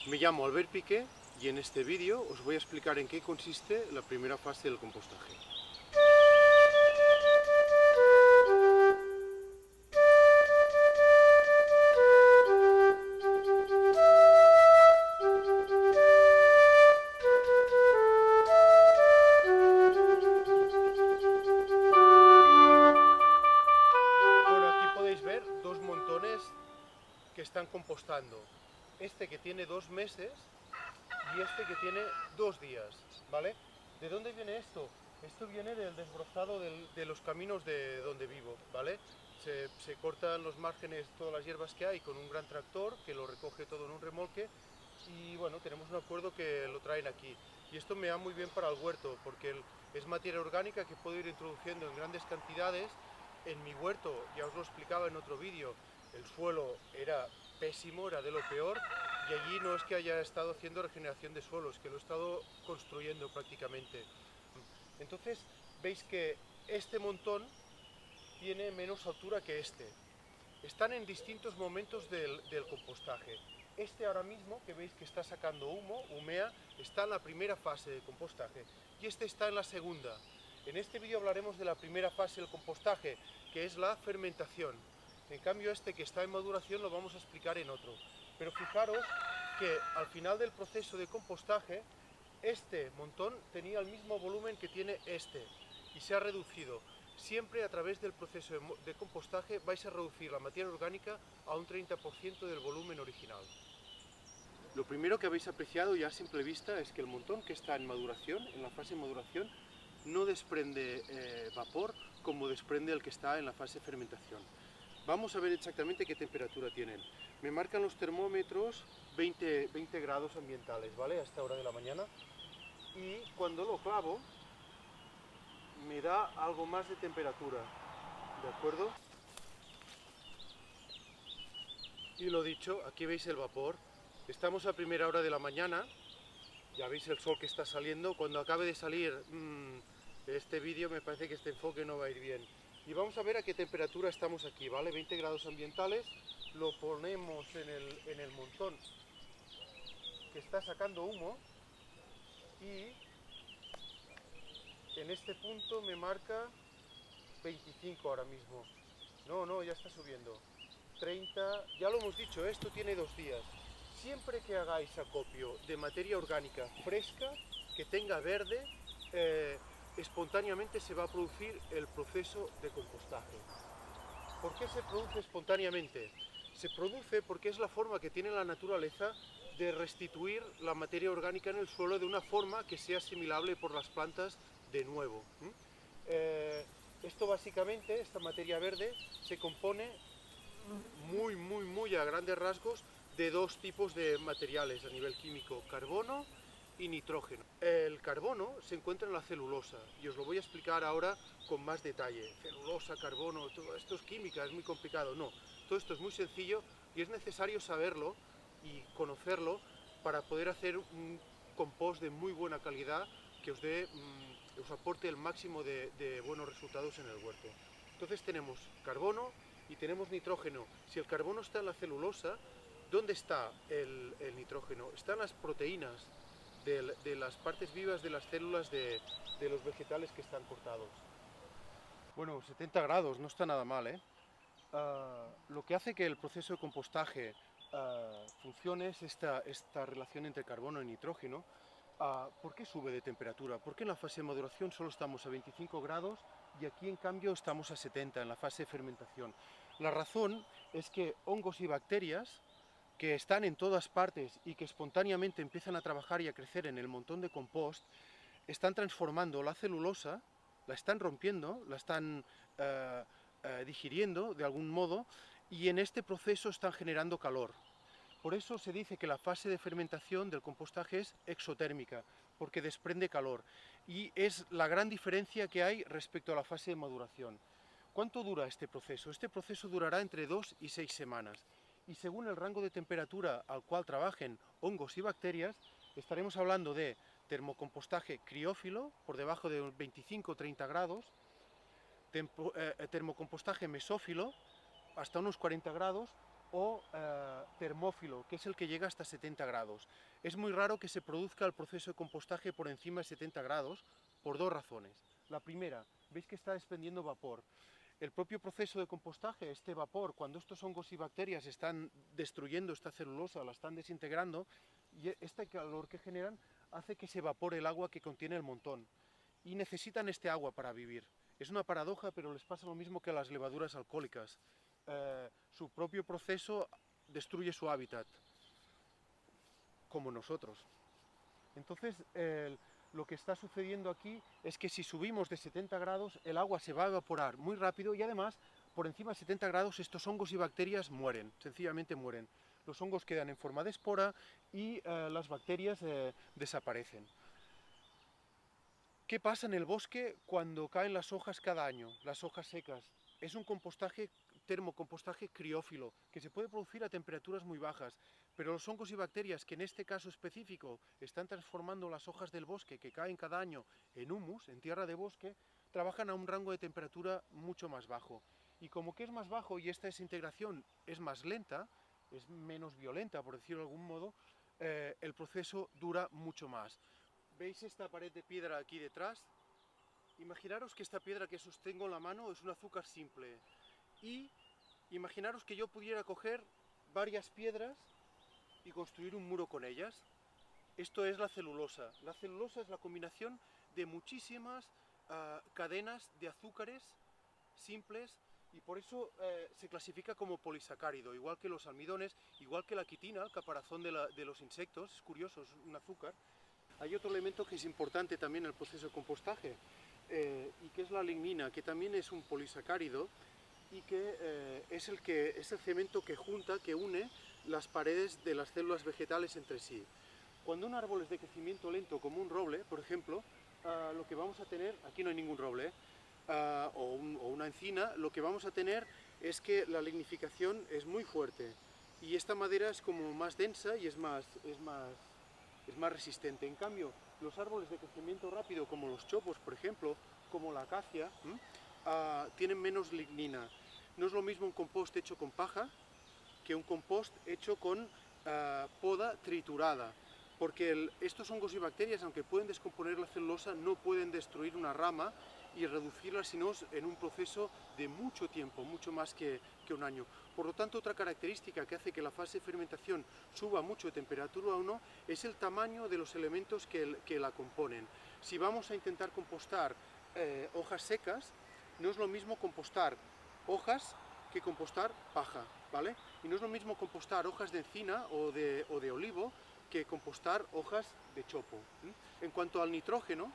Me llamo Albert Piqué y en este vídeo os voy a explicar en qué consiste la primera fase del compostaje. Bueno, aquí podéis ver dos montones que están compostando. Este que tiene 2 meses y este que tiene 2 días, ¿vale? ¿De dónde viene esto? Esto viene del desbrozado de los caminos de donde vivo, ¿vale? Se cortan los márgenes, todas las hierbas que hay con un gran tractor que lo recoge todo en un remolque y bueno, tenemos un acuerdo que lo traen aquí. Y esto me da muy bien para el huerto porque es materia orgánica que puedo ir introduciendo en grandes cantidades. En mi huerto, ya os lo explicaba en otro vídeo, el suelo era pésimo, era de lo peor, y allí no es que haya estado haciendo regeneración de suelos, que lo he estado construyendo prácticamente. Entonces, veis que este montón tiene menos altura que este. Están en distintos momentos del compostaje. Este ahora mismo, que veis que está sacando humo, humea, está en la primera fase de compostaje y este está en la segunda. En este vídeo hablaremos de la primera fase del compostaje, que es la fermentación. En cambio, este que está en maduración lo vamos a explicar en otro. Pero fijaros que al final del proceso de compostaje, este montón tenía el mismo volumen que tiene este y se ha reducido. Siempre a través del proceso de compostaje vais a reducir la materia orgánica a un 30% del volumen original. Lo primero que habéis apreciado ya a simple vista es que el montón que está en maduración, en la fase de maduración, no desprende vapor como desprende el que está en la fase de fermentación. Vamos a ver exactamente qué temperatura tienen. Me marcan los termómetros 20 grados ambientales, ¿vale? A esta hora de la mañana. Y cuando lo clavo, me da algo más de temperatura, ¿de acuerdo? Y lo dicho, aquí veis el vapor. Estamos a primera hora de la mañana, ya veis el sol que está saliendo. Cuando acabe de salir este vídeo me parece que este enfoque no va a ir bien. Y vamos a ver a qué temperatura estamos aquí, ¿vale? 20 grados ambientales, lo ponemos en el montón que está sacando humo y en este punto me marca 25 ahora mismo. No, ya está subiendo. 30, ya lo hemos dicho, esto tiene 2 días. Siempre que hagáis acopio de materia orgánica fresca, que tenga verde, espontáneamente se va a producir el proceso de compostaje. ¿Por qué se produce espontáneamente? Se produce porque es la forma que tiene la naturaleza de restituir la materia orgánica en el suelo de una forma que sea asimilable por las plantas de nuevo. Esto básicamente, esta materia verde, se compone muy a grandes rasgos de dos tipos de materiales a nivel químico, carbono y nitrógeno. El carbono se encuentra en la celulosa y os lo voy a explicar ahora con más detalle. Celulosa, carbono, todo esto es química, es muy complicado. No, todo esto es muy sencillo y es necesario saberlo y conocerlo para poder hacer un compost de muy buena calidad que os dé, os aporte el máximo de buenos resultados en el huerto. Entonces tenemos carbono y tenemos nitrógeno. Si el carbono está en la celulosa, ¿dónde está el nitrógeno? Está en las proteínas de las partes vivas de las células de los vegetales que están cortados. Bueno, 70 grados, no está nada mal, ¿eh? Lo que hace que el proceso de compostaje funcione es esta relación entre carbono y nitrógeno. ¿Por qué sube de temperatura? ¿Por qué en la fase de maduración solo estamos a 25 grados y aquí en cambio estamos a 70 en la fase de fermentación? La razón es que hongos y bacterias que están en todas partes y que espontáneamente empiezan a trabajar y a crecer en el montón de compost, están transformando la celulosa, la están rompiendo, la están digiriendo de algún modo y en este proceso están generando calor. Por eso se dice que la fase de fermentación del compostaje es exotérmica, porque desprende calor. Y es la gran diferencia que hay respecto a la fase de maduración. ¿Cuánto dura este proceso? Este proceso durará entre 2 y 6 semanas. Y según el rango de temperatura al cual trabajen hongos y bacterias, estaremos hablando de termocompostaje criófilo, por debajo de 25 o 30 grados, termocompostaje mesófilo, hasta unos 40 grados, o termófilo, que es el que llega hasta 70 grados. Es muy raro que se produzca el proceso de compostaje por encima de 70 grados por dos razones. La primera, veis que está desprendiendo vapor. El propio proceso de compostaje, este vapor, cuando estos hongos y bacterias están destruyendo esta celulosa, la están desintegrando, y este calor que generan hace que se evapore el agua que contiene el montón. Y necesitan este agua para vivir. Es una paradoja, pero les pasa lo mismo que a las levaduras alcohólicas. Su propio proceso destruye su hábitat, como nosotros. Entonces, lo que está sucediendo aquí es que si subimos de 70 grados, el agua se va a evaporar muy rápido y además, por encima de 70 grados, estos hongos y bacterias mueren, sencillamente mueren. Los hongos quedan en forma de espora y las bacterias desaparecen. ¿Qué pasa en el bosque cuando caen las hojas cada año, las hojas secas? Es un compostaje, termocompostaje criófilo, que se puede producir a temperaturas muy bajas, pero los hongos y bacterias que en este caso específico están transformando las hojas del bosque que caen cada año en humus, en tierra de bosque, trabajan a un rango de temperatura mucho más bajo. Y como que es más bajo y esta desintegración es más lenta, es menos violenta, por decirlo de algún modo, el proceso dura mucho más. ¿Veis esta pared de piedra aquí detrás? Imaginaros que esta piedra que sostengo en la mano es un azúcar simple. Y imaginaros que yo pudiera coger varias piedras y construir un muro con ellas. Esto es la celulosa. La celulosa es la combinación de muchísimas cadenas de azúcares simples y por eso se clasifica como polisacárido, igual que los almidones, igual que la quitina, el caparazón de los insectos. Es curioso, es un azúcar. Hay otro elemento que es importante también en el proceso de compostaje, y que es la lignina, que también es un polisacárido y que es el cemento que junta, que une las paredes de las células vegetales entre sí. Cuando un árbol es de crecimiento lento, como un roble, por ejemplo, lo que vamos a tener, aquí no hay ningún roble, o una encina, lo que vamos a tener es que la lignificación es muy fuerte y esta madera es como más densa y es más resistente. En cambio, los árboles de crecimiento rápido, como los chopos, por ejemplo, como la acacia, tienen menos lignina. No es lo mismo un compost hecho con paja que un compost hecho con poda triturada, porque estos hongos y bacterias, aunque pueden descomponer la celulosa, no pueden destruir una rama y reducirla, sino en un proceso de mucho tiempo, mucho más que un año. Por lo tanto, otra característica que hace que la fase de fermentación suba mucho de temperatura o no, es el tamaño de los elementos que la componen. Si vamos a intentar compostar hojas secas, no es lo mismo compostar hojas que compostar paja, ¿vale? Y no es lo mismo compostar hojas de encina o de olivo que compostar hojas de chopo. En cuanto al nitrógeno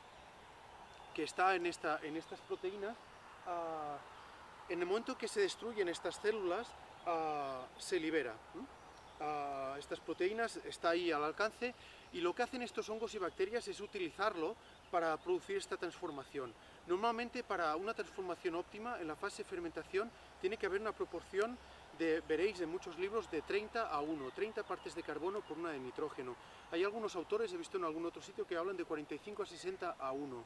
que está en estas proteínas, en el momento que se destruyen estas células, se libera. Estas proteínas está ahí al alcance y lo que hacen estos hongos y bacterias es utilizarlo para producir esta transformación. Normalmente para una transformación óptima en la fase de fermentación tiene que haber una proporción veréis en muchos libros, de 30 a 1, 30 partes de carbono por una de nitrógeno. Hay algunos autores, he visto en algún otro sitio, que hablan de 45 a 60 a 1.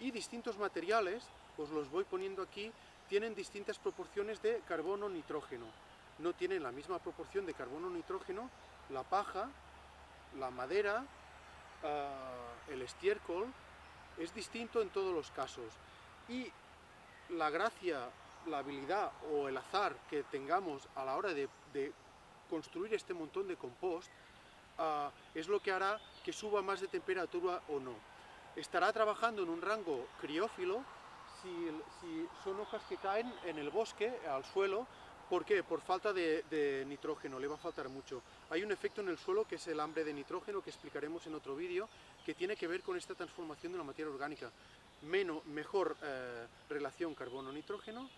Y distintos materiales, os los voy poniendo aquí, tienen distintas proporciones de carbono-nitrógeno. No tienen la misma proporción de carbono-nitrógeno la paja, la madera, el estiércol. Es distinto en todos los casos. Y la gracia, la habilidad o el azar que tengamos a la hora de construir este montón de compost es lo que hará que suba más de temperatura o no. Estará trabajando en un rango criófilo si son hojas que caen en el bosque, al suelo. ¿Por qué? Por falta de nitrógeno, le va a faltar mucho. Hay un efecto en el suelo que es el hambre de nitrógeno, que explicaremos en otro vídeo, que tiene que ver con esta transformación de la materia orgánica. Mejor relación carbono-nitrógeno,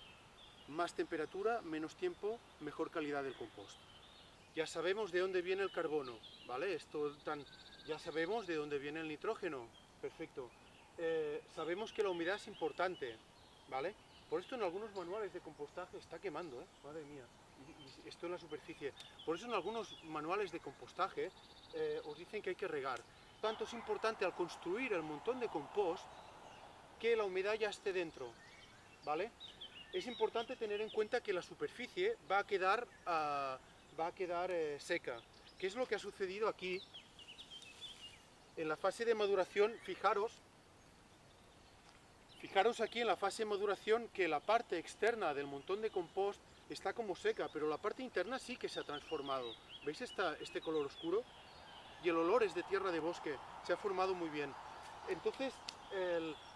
más temperatura, menos tiempo, mejor calidad del compost. Ya sabemos de dónde viene el carbono, ¿vale? Ya sabemos de dónde viene el nitrógeno, perfecto. Sabemos que la humedad es importante, ¿vale? Por esto en algunos manuales de compostaje está quemando, madre mía, y esto en la superficie. Por eso en algunos manuales de compostaje os dicen que hay que regar. Tanto es importante al construir el montón de compost que la humedad ya esté dentro, ¿vale? Es importante tener en cuenta que la superficie va a quedar va a quedar seca. ¿Qué es lo que ha sucedido aquí? En la fase de maduración, fijaros aquí en la fase de maduración que la parte externa del montón de compost está como seca, pero la parte interna sí que se ha transformado. ¿Veis este color oscuro? Y el olor es de tierra de bosque, se ha formado muy bien. Entonces,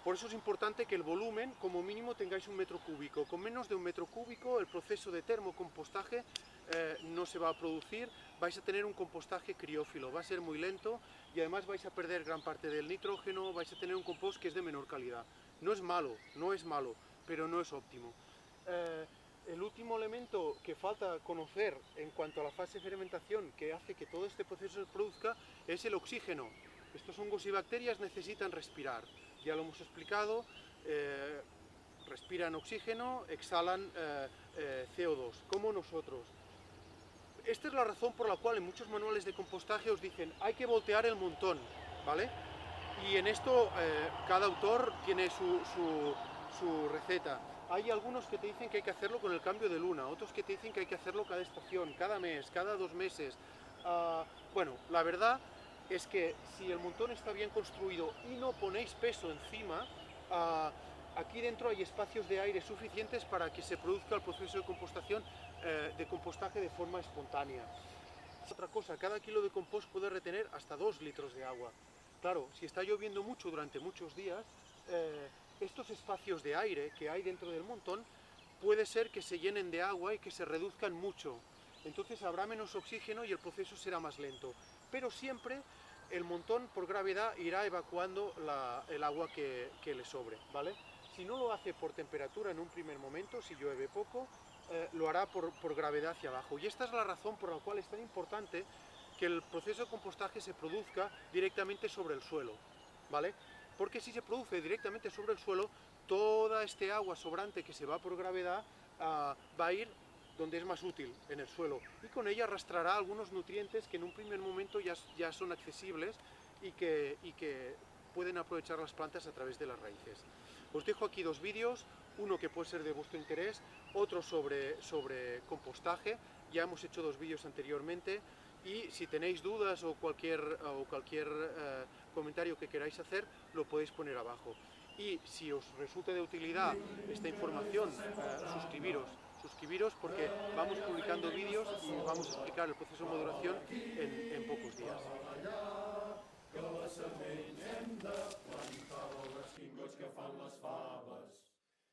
por eso es importante que el volumen, como mínimo, tengáis 1 metro cúbico. Con menos de 1 metro cúbico, el proceso de termocompostaje no se va a producir, vais a tener un compostaje criófilo, va a ser muy lento y además vais a perder gran parte del nitrógeno, vais a tener un compost que es de menor calidad. No es malo, pero no es óptimo. El último elemento que falta conocer en cuanto a la fase de fermentación que hace que todo este proceso se produzca es el oxígeno. Estos hongos y bacterias necesitan respirar, ya lo hemos explicado, respiran oxígeno, exhalan CO2, como nosotros. Esta es la razón por la cual en muchos manuales de compostaje os dicen hay que voltear el montón, ¿vale? Y en esto cada autor tiene su receta. Hay algunos que te dicen que hay que hacerlo con el cambio de luna, otros que te dicen que hay que hacerlo cada estación, cada mes, cada 2 meses. Bueno, la verdad es que si el montón está bien construido y no ponéis peso encima, aquí dentro hay espacios de aire suficientes para que se produzca el proceso de compostación, de compostaje de forma espontánea. Otra cosa, cada kilo de compost puede retener hasta 2 litros de agua. Claro, si está lloviendo mucho durante muchos días, estos espacios de aire que hay dentro del montón puede ser que se llenen de agua y que se reduzcan mucho. Entonces habrá menos oxígeno y el proceso será más lento. Pero siempre el montón por gravedad irá evacuando el agua que le sobre, ¿vale? Si no lo hace por temperatura en un primer momento, si llueve poco, lo hará por gravedad hacia abajo. Y esta es la razón por la cual es tan importante que el proceso de compostaje se produzca directamente sobre el suelo, ¿vale? Porque si se produce directamente sobre el suelo, toda este agua sobrante que se va por gravedad va a ir donde es más útil, en el suelo, y con ella arrastrará algunos nutrientes que en un primer momento ya son accesibles y que pueden aprovechar las plantas a través de las raíces. Os dejo aquí 2 vídeos, uno que puede ser de vuestro interés, otro sobre compostaje. Ya hemos hecho 2 vídeos anteriormente y si tenéis dudas o cualquier comentario que queráis hacer, lo podéis poner abajo. Y si os resulta de utilidad esta información, suscribiros porque vamos publicando vídeos y vamos a explicar el proceso de maduración en pocos días. Que la sement hem de plantar, els quingots que fan les faves.